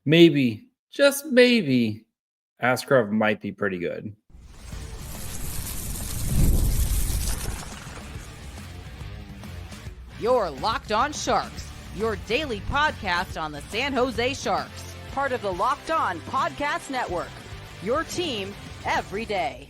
maybe, just maybe, Askarov might be pretty good. You're Locked On Sharks, your daily podcast on the San Jose Sharks, part of the Locked On Podcast Network, your team every day.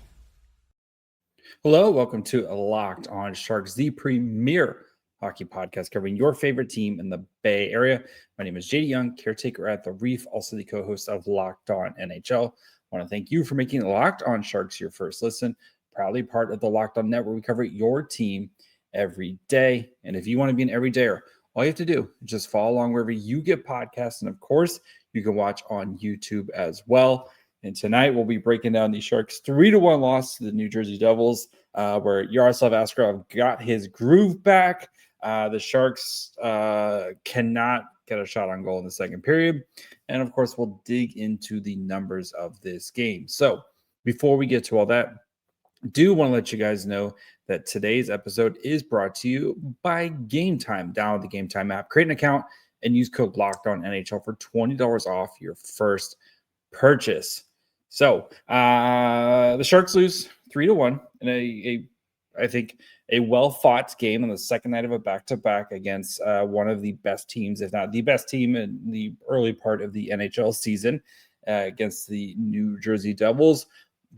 Hello, welcome to Locked On Sharks, the premier hockey podcast covering your favorite team in the Bay Area. My name is JD Young, caretaker at the Reef, also the co-host of Locked On NHL. I want to thank you for making Locked On Sharks your first listen. Proudly part of the Locked On Network, we cover your team every day. And if you want to be an everydayer, all you have to do is just follow along wherever you get podcasts. And of course, you can watch on YouTube as well. And tonight we'll be breaking down the Sharks' 3-1 loss to the New Jersey Devils, where Yaroslav Askarov got his groove back. The Sharks cannot get a shot on goal in the second period. And of course, we'll dig into the numbers of this game. So before we get to all that, I do want to let you guys know that today's episode is brought to you by Game Time. Download the Game Time app, create an account, and use code LOCKEDONNHL for $20 off your first purchase. So the Sharks lose 3-1 in I think a well-fought game on the second night of a back-to-back against one of the best teams, if not the best team in the early part of the NHL season, against the New Jersey Devils.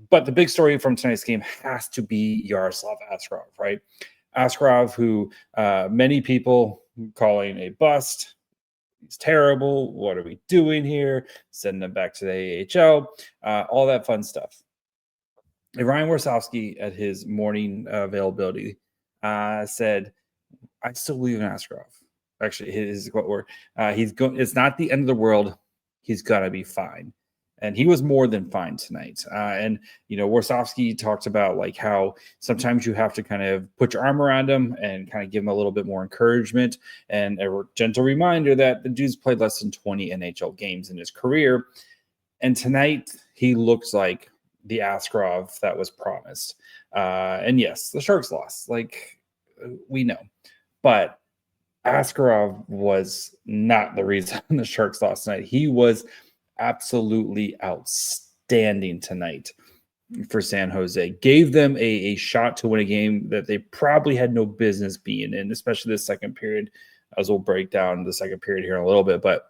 But the big story from tonight's game has to be Yaroslav Askarov, right? Askarov, who many people calling a bust. He's terrible. What are we doing here? Sending him back to the AHL. All that fun stuff. Ryan Warsofsky, at his morning availability, said, "I still believe in Askarov." Actually, his quote were, "It's not the end of the world. He's gonna be fine." And he was more than fine tonight. And, Warsofsky talked about like how sometimes you have to kind of put your arm around him and kind of give him a little bit more encouragement and a gentle reminder that the dude's played less than 20 NHL games in his career. And tonight he looks like the Askarov that was promised. And yes, the Sharks lost, like we know. But Askarov was not the reason the Sharks lost tonight. He was absolutely outstanding tonight for San Jose. Gave them a shot to win a game that they probably had no business being in, especially the second period, as we'll break down the second period here in a little bit. But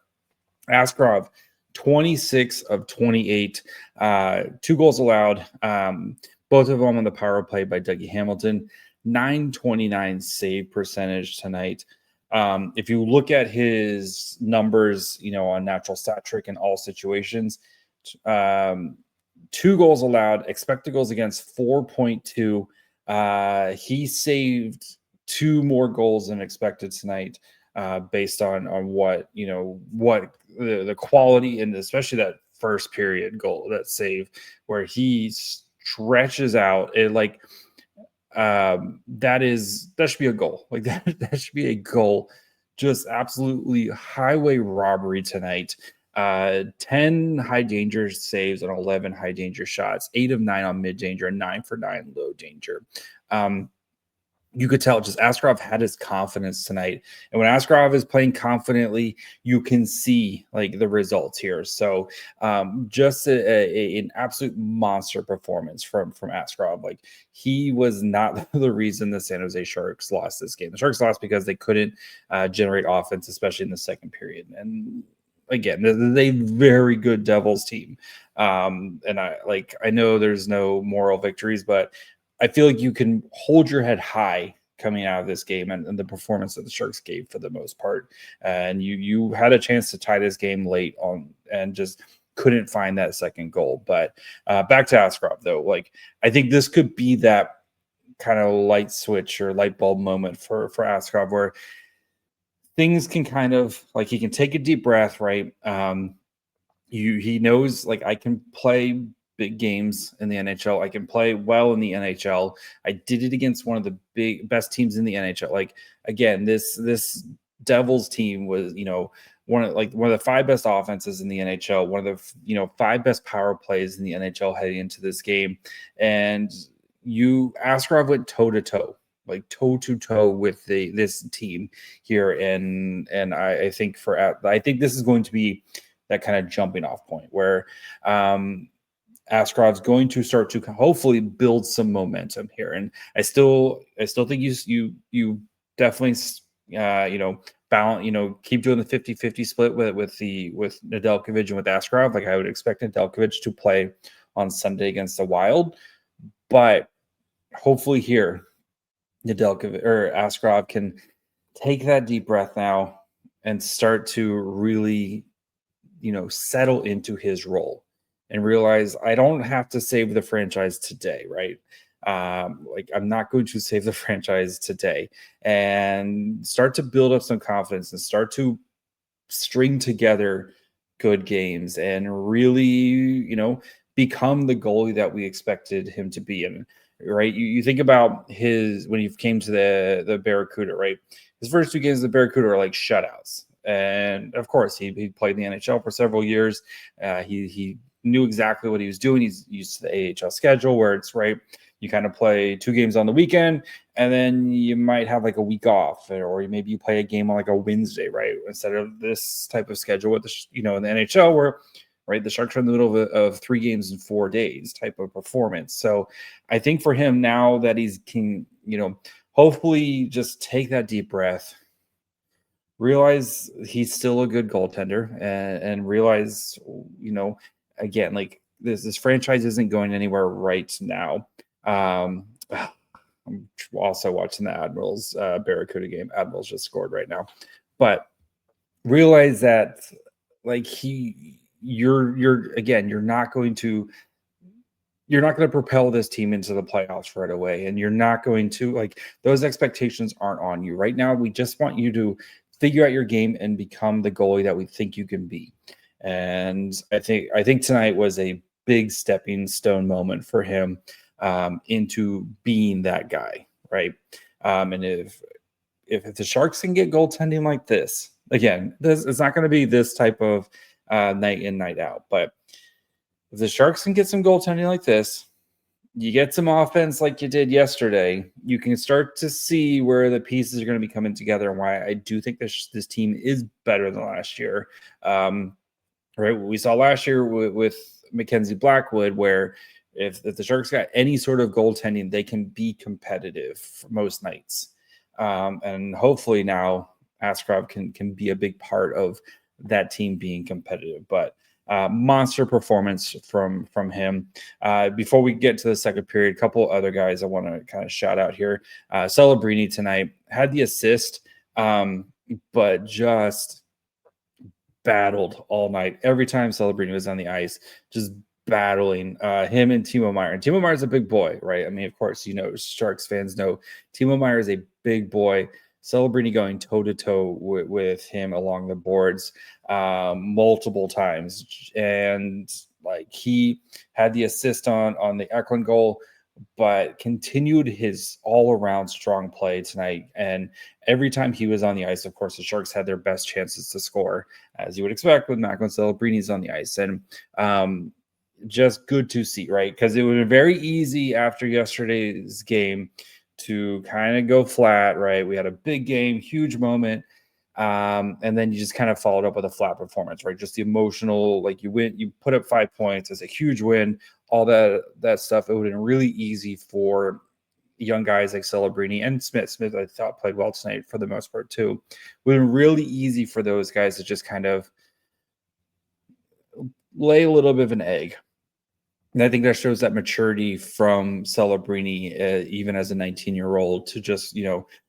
Askarov, 26 of 28, 2 goals allowed, both of them on the power play by Dougie Hamilton, 929 save percentage tonight. If you look at his numbers, on natural stat trick in all situations, 2 goals allowed, expected goals against 4.2. He saved 2 more goals than expected tonight, based on what the quality, and especially that first period goal, that save where he stretches out it like. That should be a goal. Like that should be a goal. Just absolutely highway robbery tonight. 10 high danger saves on 11 high danger shots, 8 of 9 on mid danger, and 9 for 9 low danger. You could tell just Askarov had his confidence tonight. And when Askarov is playing confidently, you can see like the results here. So just an absolute monster performance from Askarov. Like he was not the reason the San Jose Sharks lost this game. The Sharks lost because they couldn't generate offense, especially in the second period. And again, they're a very good Devils team. And I know there's no moral victories, but I feel like you can hold your head high coming out of this game and the performance that the Sharks gave for the most part. And you had a chance to tie this game late on and just couldn't find that second goal. But back to Askarov, though, like I think this could be that kind of light switch or light bulb moment for Askarov where things can kind of like he can take a deep breath, right? He knows like I can play big games in the NHL. I can play well in the NHL. I did it against one of the best teams in the NHL. Like again, this Devils team was, one of the 5 best offenses in the NHL, one of the 5 best power plays in the NHL heading into this game. And Askarov went toe to toe with this team here. And I think this is going to be kind of jumping off point where Askarov's going to start to hopefully build some momentum here. And I still think you definitely balance, keep doing the 50-50 split with Nedeljkovic and with Askarov. Like I would expect Nedeljkovic to play on Sunday against the Wild, but hopefully here Nedeljkovic or Askarov can take that deep breath now and start to really, settle into his role and realize I don't have to save the franchise today, right? I'm not going to save the franchise today, and start to build up some confidence and start to string together good games and really, become the goalie that we expected him to be. And right, you think about when he came to the Barracuda, right? His first 2 games of the Barracuda are like shutouts, and of course he played in the NHL for several years. He knew exactly what he was doing. He's used to the AHL schedule where it's right. You kind of play 2 games on the weekend, and then you might have like a week off, or maybe you play a game on like a Wednesday, right? Instead of this type of schedule with in the NHL where, right, the Sharks are in the middle of 3 games in 4 days type of performance. So I think for him now that he can, hopefully just take that deep breath, realize he's still a good goaltender, and realize, again, like this franchise isn't going anywhere right now. I'm also watching the Admirals Barracuda game. Admirals just scored right now, but realize that like you're not going to propel this team into the playoffs right away, and you're not going to, like, those expectations aren't on you right now. We just want you to figure out your game and become the goalie that we think you can be. And I think tonight was a big stepping stone moment for him into being that guy, right? And if the Sharks can get goaltending like this, again, it's not going to be this type of night in, night out, but if the Sharks can get some goaltending like this, you get some offense like you did yesterday, you can start to see where the pieces are going to be coming together, and why I do think this team is better than last year. Right, what we saw last year with Mackenzie Blackwood, where if the Sharks got any sort of goaltending, they can be competitive for most nights. And hopefully now Askarov can be a big part of that team being competitive. But monster performance from him. Before we get to the second period, a couple other guys I want to kind of shout out here. Celebrini tonight had the assist, but just battled all night. Every time Celebrini was on the ice, just battling him and Timo Meier. And Timo Meier is a big boy, right? I mean, of course, Sharks fans know Timo Meier is a big boy. Celebrini going toe-to-toe with him along the boards multiple times. And like, he had the assist on the Eklund goal, but continued his all-around strong play tonight. And every time he was on the ice, of course, the Sharks had their best chances to score, as you would expect with Macklin Celebrini's on the ice. And just good to see, right? Because it would be very easy after yesterday's game to kind of go flat, right? We had a big game, huge moment. And then you just kind of followed up with a flat performance, right? Just the emotional, like you win, you put up 5 points. It's a huge win, all that stuff. It would have been really easy for young guys like Celebrini and Smith. Smith, I thought, played well tonight for the most part too. It would have been really easy for those guys to just kind of lay a little bit of an egg. And I think that shows that maturity from Celebrini, even as a 19-year-old, to just,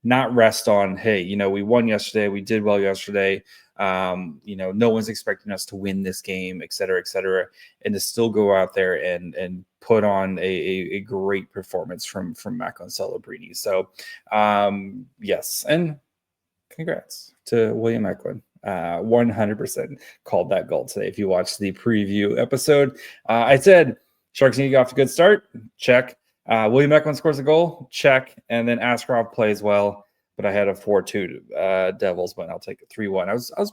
not rest on, hey, we won yesterday. We did well yesterday. No one's expecting us to win this game, et cetera, and to still go out there and put on a great performance from Macklin Celebrini. So, yes, and congrats to William Macklin. 100% called that goal today. If you watched the preview episode, I said Sharks need to get off to a good start. Check. William Macklin scores a goal. Check. And then Askarov plays well. But I had a 4-2 Devils, but I'll take a 3-1. I was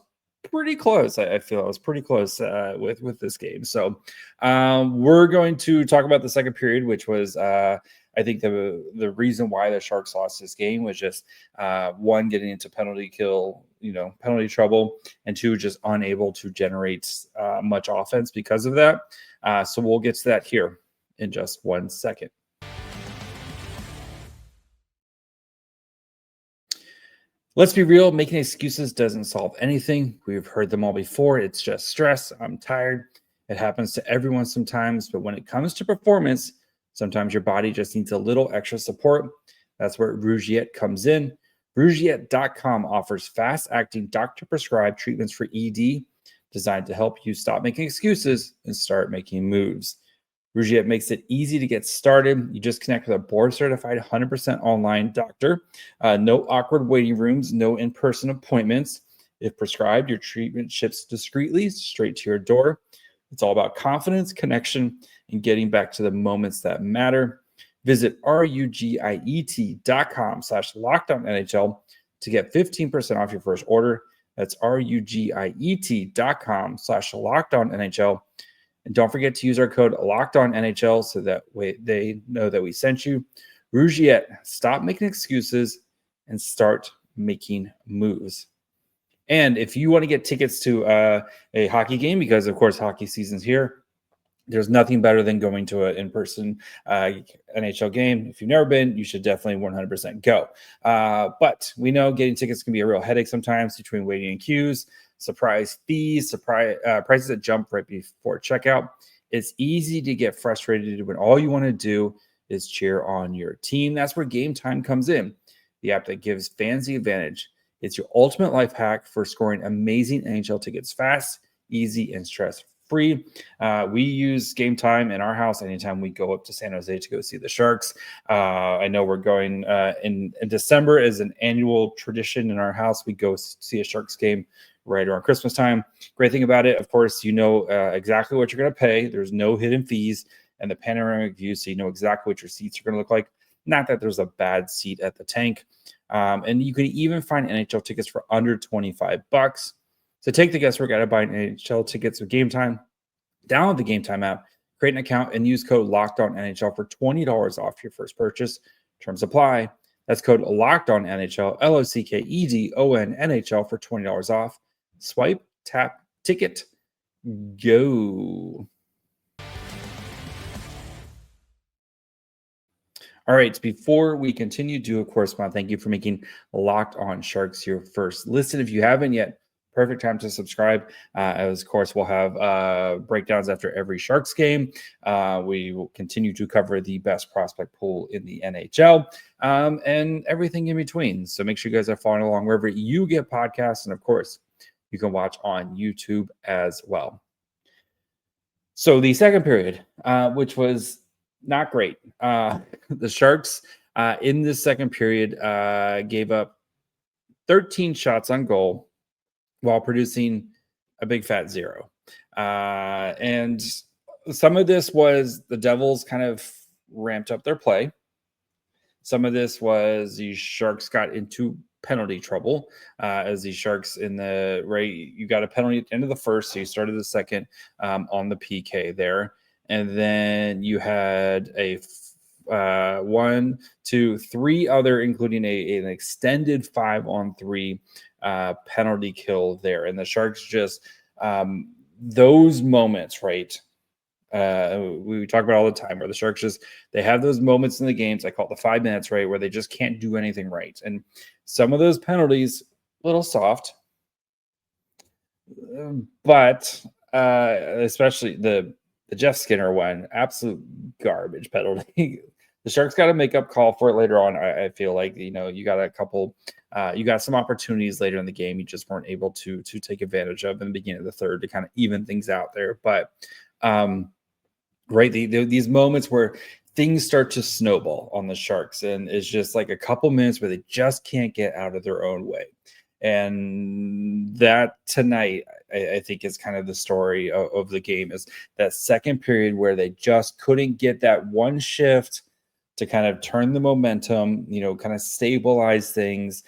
pretty close. I feel I was pretty close with this game. So we're going to talk about the second period, which was I think the reason why the Sharks lost this game was just one, getting into penalty trouble, and two, just unable to generate much offense because of that. So we'll get to that here in just 1 second. Let's be real, making excuses doesn't solve anything. We've heard them all before. It's just stress. I'm tired. It happens to everyone sometimes, but when it comes to performance, sometimes your body just needs a little extra support. That's where Rougiette comes in. Rougiette.com offers fast-acting doctor-prescribed treatments for ED designed to help you stop making excuses and start making moves. Rougiette makes it easy to get started. You just connect with a board-certified 100% online doctor. No awkward waiting rooms, no in-person appointments. If prescribed, your treatment ships discreetly straight to your door. It's all about confidence, connection, and getting back to the moments that matter. Visit rugiet.com/LockedOnNHL to get 15% off your first order. That's rugiet.com/LockedOnNHL. And don't forget to use our code LockedOnNHL so that way they know that we sent you. Rougiette, stop making excuses and start making moves. And if you want to get tickets to a hockey game, because of course hockey season's here, there's nothing better than going to an in-person NHL game. If you've never been, you should definitely 100% go. But we know getting tickets can be a real headache sometimes between waiting in queues, surprise fees, prices that jump right before checkout. It's easy to get frustrated when all you want to do is cheer on your team. That's where Game Time comes in, the app that gives fans the advantage. It's your ultimate life hack for scoring amazing NHL tickets fast, easy, and stress-free. We use Game Time in our house anytime we go up to San Jose to go see the Sharks. I know we're going in December as an annual tradition in our house. We go see a Sharks game right around Christmas time. Great thing about it, of course, you know exactly what you're going to pay. There's no hidden fees and the panoramic view, so you know exactly what your seats are going to look like. Not that there's a bad seat at the tank. And you can even find NHL tickets for under $25. So take the guesswork out of buying NHL tickets with Game Time. Download the Game Time app, create an account, and use code LOCKEDONNHL for $20 off your first purchase. Terms apply. That's code LOCKEDONNHL, LOCKEDONNHL for $20 off. Swipe, tap, ticket, go. All right, before we continue, do of course want to thank you for making Locked On Sharks your first listen. If you haven't yet, perfect time to subscribe. As of course, we'll have breakdowns after every Sharks game. We will continue to cover the best prospect pool in the NHL and everything in between. So make sure you guys are following along wherever you get podcasts. And of course, you can watch on YouTube as well. So the second period, which was not great. The Sharks in this second period gave up 13 shots on goal while producing a big fat 0. And some of this was the Devils kind of ramped up their play. Some of this was the Sharks got into penalty trouble as the Sharks you got a penalty at the end of the first, so you started the second on the PK there. And then you had a 1, 2, 3 other, including an extended 5-on-3 penalty kill there. And the Sharks just, those moments, right? We talk about all the time where the Sharks they have those moments in the games. I call it the 5 minutes, right? Where they just can't do anything right. And some of those penalties, a little soft, but especially the Jeff Skinner one, absolute garbage penalty. The Sharks got a makeup call for it later on. I feel like, you got a couple, you got some opportunities later in the game. You just weren't able to take advantage of in the beginning of the third to kind of even things out there. But, right, these moments where things start to snowball on the Sharks, and it's just like a couple minutes where they just can't get out of their own way. And that tonight, I think, is kind of the story of the game, is that second period where they just couldn't get that one shift to kind of turn the momentum, kind of stabilize things.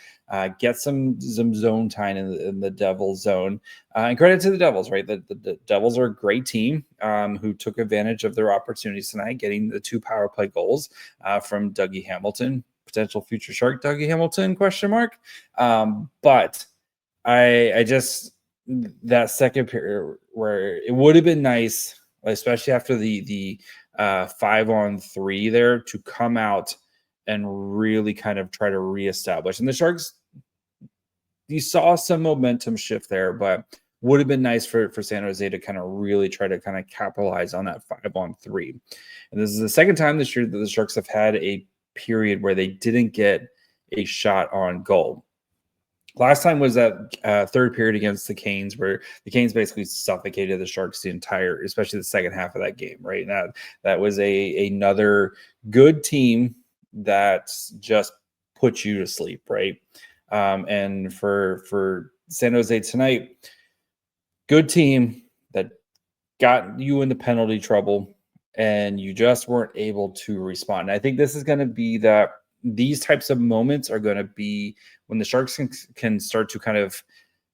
get some zone time in the Devils zone. And credit to the Devils, right? The Devils are a great team who took advantage of their opportunities tonight, getting the 2 power play goals from Dougie Hamilton, potential future Shark Dougie Hamilton, question mark. But I just, that second period where it would have been nice, especially after the 5-on-3 there, to come out and really kind of try to reestablish. And the Sharks, you saw some momentum shift there, but would have been nice for San Jose to kind of really try to kind of capitalize on that 5-on-3. And this is the second time this year that the Sharks have had a period where they didn't get a shot on goal. Last time was that third period against the Canes, where the Canes basically suffocated the Sharks the entire, especially the second half of that game, right? That was another good team that just put you to sleep, right? And for San Jose tonight, good team that got you into penalty trouble, and you just weren't able to respond. And I think this is going to be that these types of moments are going to be when the Sharks can start to kind of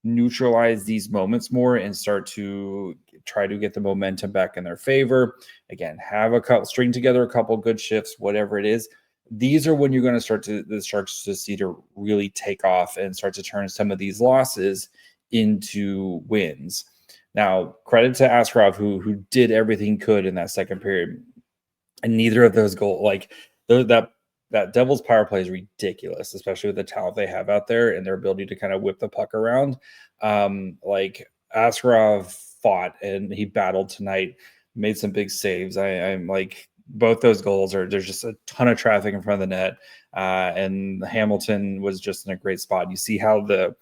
neutralize these moments more and start to try to get the momentum back in their favor. Again, have string together a couple good shifts, whatever it is. These are when you're going to start the Sharks to see to really take off and start to turn some of these losses into wins. Now, credit to Askarov, who did everything he could in that second period, and neither of those goals, like that Devils power play is ridiculous, especially with the talent they have out there and their ability to kind of whip the puck around. Like Askarov fought and he battled tonight, made some big saves. I'm like, both those goals there's just a ton of traffic in front of the net. And Hamilton was just in a great spot. You see how the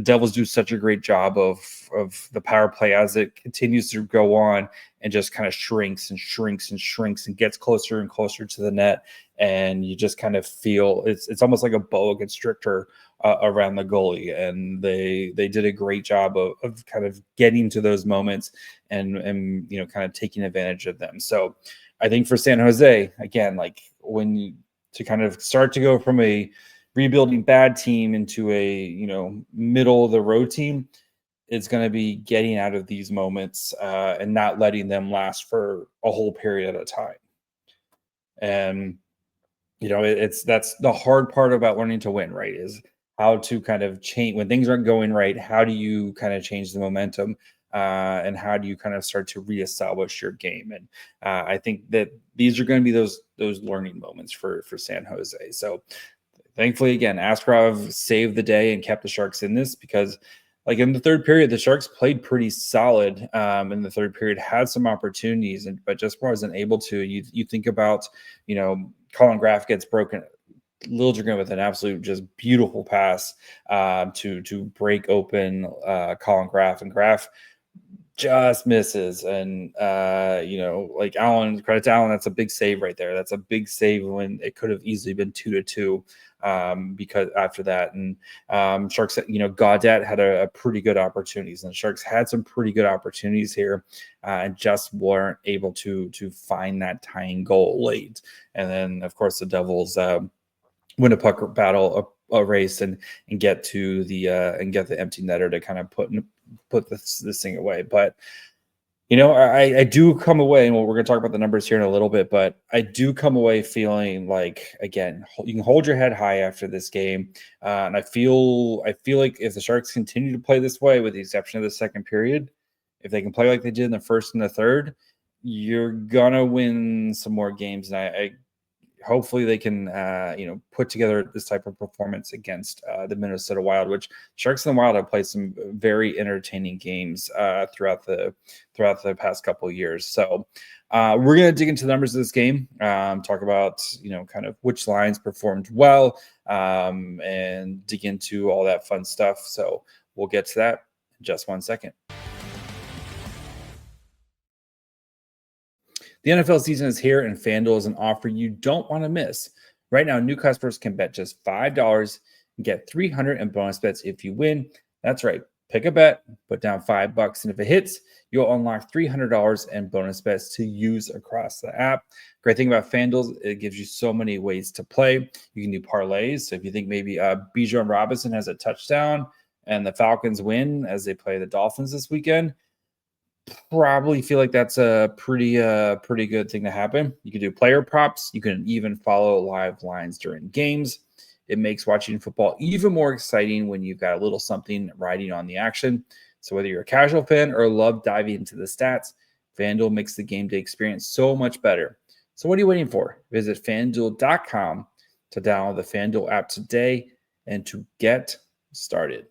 Devils do such a great job of the power play as it continues to go on and just kind of shrinks and gets closer and closer to the net. And you just kind of feel it's almost like a boa constrictor around the goalie. And they did a great job of kind of getting to those moments and kind of taking advantage of them. So I think for San Jose, again, like to kind of start to go from a rebuilding bad team into a middle of the road team, it's going to be getting out of these moments and not letting them last for a whole period at a time. And that's the hard part about learning to win, right? Is how to kind of change when things aren't going right. How do you kind of change the momentum? And how do you kind of start to reestablish your game? And I think that these are going to be those learning moments for San Jose. So thankfully, again, Askarov saved the day and kept the Sharks in this, because like in the third period, the Sharks played pretty solid in the third period, had some opportunities, but just wasn't able to. You think about, Colin Graf gets broken. Liljegren with an absolute just beautiful pass to break open Colin Graf, and Graf just misses. And like Allen, credit to Allen, that's a big save right there. That's a big save when it could have easily been 2-2 because after that. And Sharks, Gaudet had a pretty good opportunities, and the Sharks had some pretty good opportunities here and just weren't able to find that tying goal late. And then of course the Devils win a puck battle, a race, and get to the empty netter to kind of put this thing away. But I do come away, and we're going to talk about the numbers here in a little bit, but I do come away feeling like, again, you can hold your head high after this game. And I feel like if the Sharks continue to play this way, with the exception of the second period, if they can play like they did in the first and the third, you're gonna win some more games. And I hopefully they can put together this type of performance against the Minnesota Wild, which Sharks and the Wild have played some very entertaining games throughout the past couple of years. So we're going to dig into the numbers of this game, talk about kind of which lines performed well, and dig into all that fun stuff. So we'll get to that in just 1 second. The NFL season is here, and FanDuel is an offer you don't want to miss. Right now, new customers can bet just $5 and get $300 in bonus bets if you win. That's right, Pick a bet, put down $5, and if it hits, you'll unlock $300 in bonus bets to use across the app. Great thing about FanDuel, it gives you so many ways to play. You can do parlays. So if you think maybe Bijan Robinson has a touchdown and the Falcons win as they play the Dolphins this weekend, probably feel like that's a pretty good thing to happen. You can do player props. You can even follow live lines during games. It makes watching football even more exciting when you've got a little something riding on the action. So whether you're a casual fan or love diving into the stats, FanDuel makes the game day experience so much better. So what are you waiting for? Visit FanDuel.com to download the FanDuel app today and to get started.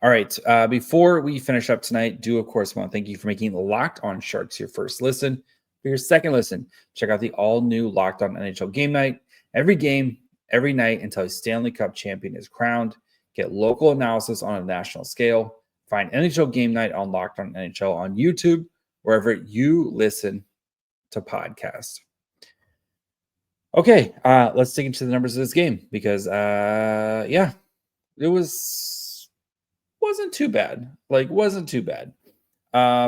All right. Before we finish up tonight, of course want to thank you for making Locked On Sharks your first listen. For your second listen, check out the all-new Locked On NHL Game Night. Every game, every night until a Stanley Cup champion is crowned. Get local analysis on a national scale. Find NHL Game Night on Locked On NHL on YouTube, wherever you listen to podcasts. Okay, let's dig into the numbers of this game because, it wasn't too bad.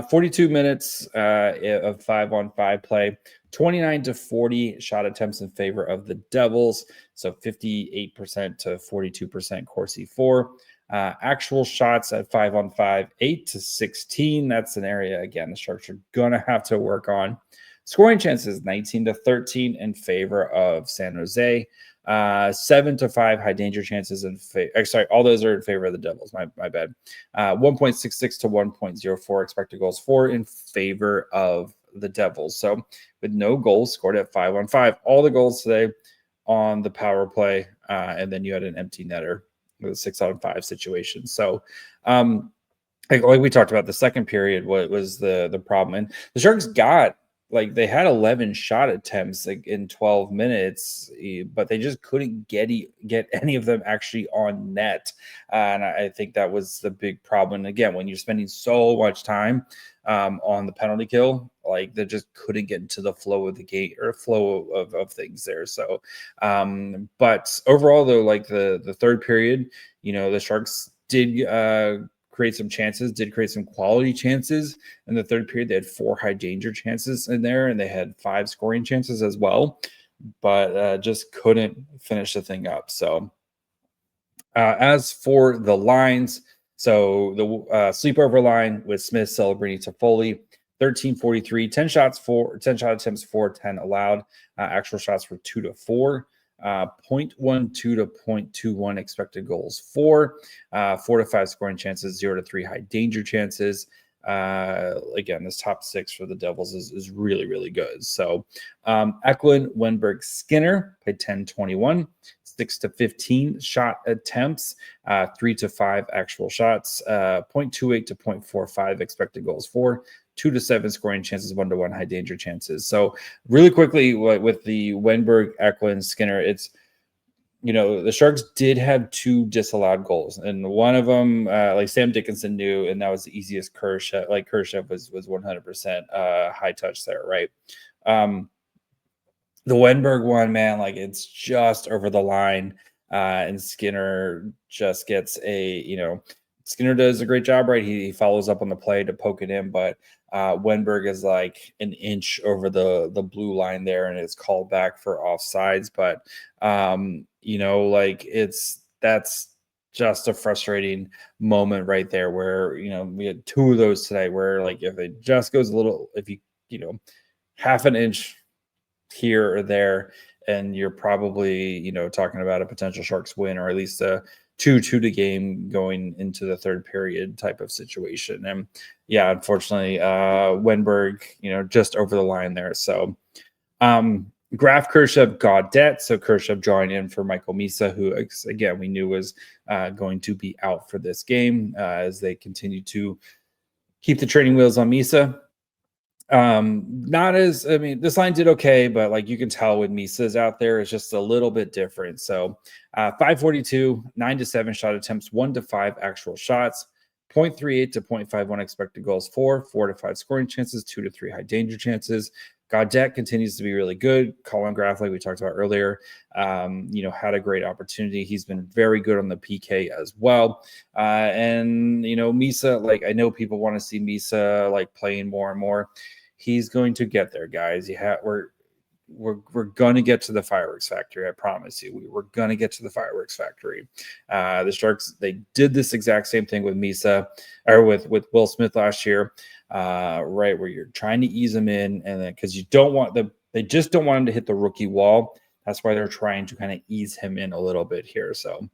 42 minutes of 5-on-5 play, 29-40 shot attempts in favor of the Devils. So 58% to 42% Corsi 4. Actual shots at 5-on-5, 8-16. That's an area, again, the Sharks are going to have to work on. Scoring chances, 19-13 in favor of San Jose. 7-5 high danger chances in all those are in favor of the Devils. My bad. 1.66 to 1.04 expected goals for in favor of the Devils. So with no goals scored at 5-on-5, all the goals today on the power play, and then you had an empty netter with a 6-on-5 situation. So like we talked about, the second period, what was the problem? And the Sharks got, they had 11 shot attempts in 12 minutes, but they just couldn't get any of them actually on net. And I think that was the big problem. And again, when you're spending so much time on the penalty kill, they just couldn't get into the flow of the game or flow of things there. So, but overall, though, the third period, the Sharks did create some quality chances in the third period. They had 4 high danger chances in there, and they had 5 scoring chances as well, but just couldn't finish the thing up. So as for the lines, so the sleepover line with Smith celebrating Toffoli, 13-43, 10 shot attempts for 10 allowed. Actual shots were 2-4. 0.12 to 0.21 expected goals for, 4-5 scoring chances, 0-3 high danger chances. Again, this top 6 for the Devils is really, really good. So Eklund, Wenberg, Skinner played 10-21, 6-15 shot attempts, 3-5 actual shots, 0.28 to 0.45 expected goals for, 2-7 scoring chances, 1-1 high danger chances. So really quickly with the Wenberg, Eklund, Skinner, it's, the Sharks did have 2 disallowed goals, and one of them, Sam Dickinson knew, and that was the easiest. Kershev was 100% high touch there, right? The Wenberg one, man, it's just over the line, and Skinner just gets Skinner does a great job, right? He follows up on the play to poke it in, but Wenberg is an inch over the blue line there, and it's called back for offsides. But that's just a frustrating moment right there, where we had 2 of those today, where if it just goes if you half an inch here or there, and you're probably talking about a potential Sharks win, or at least a 2-2 to game going into the third period type of situation. And yeah, unfortunately, Wenberg, just over the line there. So Graf, Kershev, Gaudette. So Kershev joined in for Michael Misa, who, again, we knew was going to be out for this game as they continue to keep the training wheels on Misa. This line did okay, but you can tell when Misa's out there, it's just a little bit different. So 542, 9-7 shot attempts, 1-5 actual shots, 0.38 to 0.51 expected goals for, 4-5 scoring chances, 2-3 high danger chances, Gaudette continues to be really good. Colin Graff, like we talked about earlier, had a great opportunity. He's been very good on the PK as well. And Misa, like I know people want to see Misa like playing more and more. He's going to get there, guys. We're gonna get to the fireworks factory. I promise you, we're gonna get to the fireworks factory. The Sharks, they did this exact same thing with Misa or with Will Smith last year, right? Where you're trying to ease him in, and then because they just don't want him to hit the rookie wall. That's why they're trying to kind of ease him in a little bit here. So,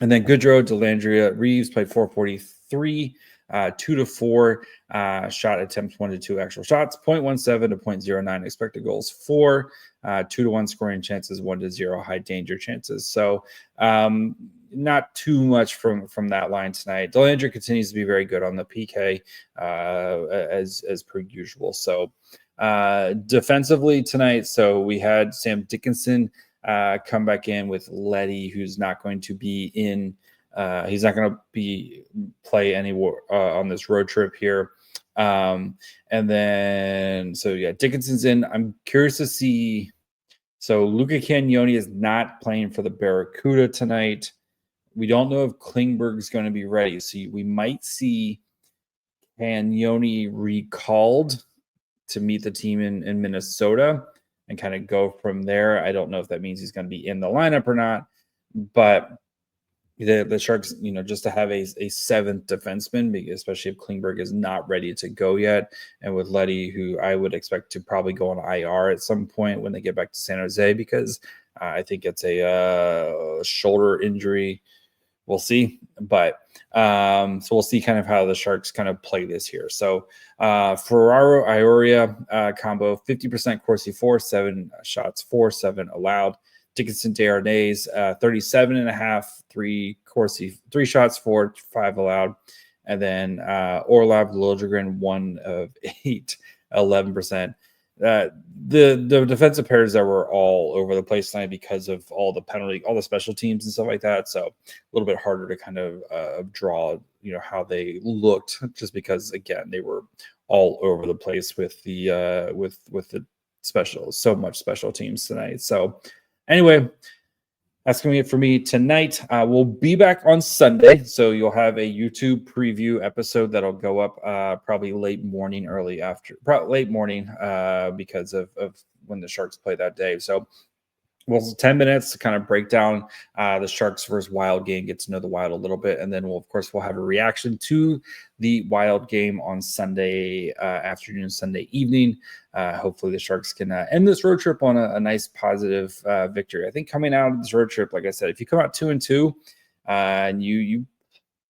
and then Goodrow, Delandria, Reeves played 443. 2 to 4 shot attempts, 1 to 2 actual shots, 0.17 to 0.09 expected goals, 4 2 to 1 scoring chances, 1 to 0 high danger chances. So not too much from that line tonight. Delandria continues to be very good on the PK as per usual. So defensively tonight, so we had Sam Dickinson come back in with Letty, who's not going to be in. He's not going to play anymore on this road trip here. And then, Dickinson's in. I'm curious to see. So Luca Canyone is not playing for the Barracuda tonight. We don't know if Klingberg's going to be ready. So we might see Canyone recalled to meet the team in Minnesota and kind of go from there. I don't know if that means he's going to be in the lineup or not, but the Sharks, just to have a seventh defenseman, especially if Klingberg is not ready to go yet, and with Letty, who I would expect to probably go on IR at some point when they get back to San Jose, because I think it's a shoulder injury. We'll see, but so we'll see kind of how the Sharks kind of play this here. So Ferraro Ioria combo, 50% Corsi 4, 7 shots, 4-7 allowed. Dickinson Desharnais, 37.5, 3 Corsi, 3 shots, 4-5 allowed. And then Orlov Liljegren, 1 of 8, 11%. The defensive pairs that were all over the place tonight because of all the special teams and stuff like that. So a little bit harder to kind of draw, how they looked, just because again they were all over the place with the so much special teams tonight. So anyway, that's going to be it for me tonight. We'll be back on Sunday, so you'll have a YouTube preview episode that'll go up probably late morning because of when the Sharks play that day. So we'll 10 minutes to kind of break down the Sharks versus Wild game, get to know the Wild a little bit, and then we'll have a reaction to the Wild game on Sunday afternoon, Sunday evening. Hopefully the Sharks can end this road trip on a nice positive victory. I think coming out of this road trip, like I said, if you come out 2-2 and you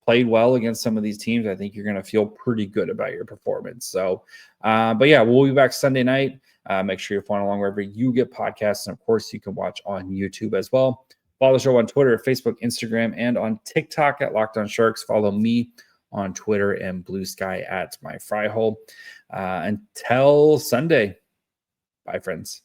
played well against some of these teams, I think you're going to feel pretty good about your performance. So, but yeah, we'll be back Sunday night. Make sure you're following along wherever you get podcasts. And of course, you can watch on YouTube as well. Follow the show on Twitter, Facebook, Instagram, and on TikTok at Locked On Sharks. Follow me on Twitter and Blue Sky at My Fry Hole. Until Sunday. Bye, friends.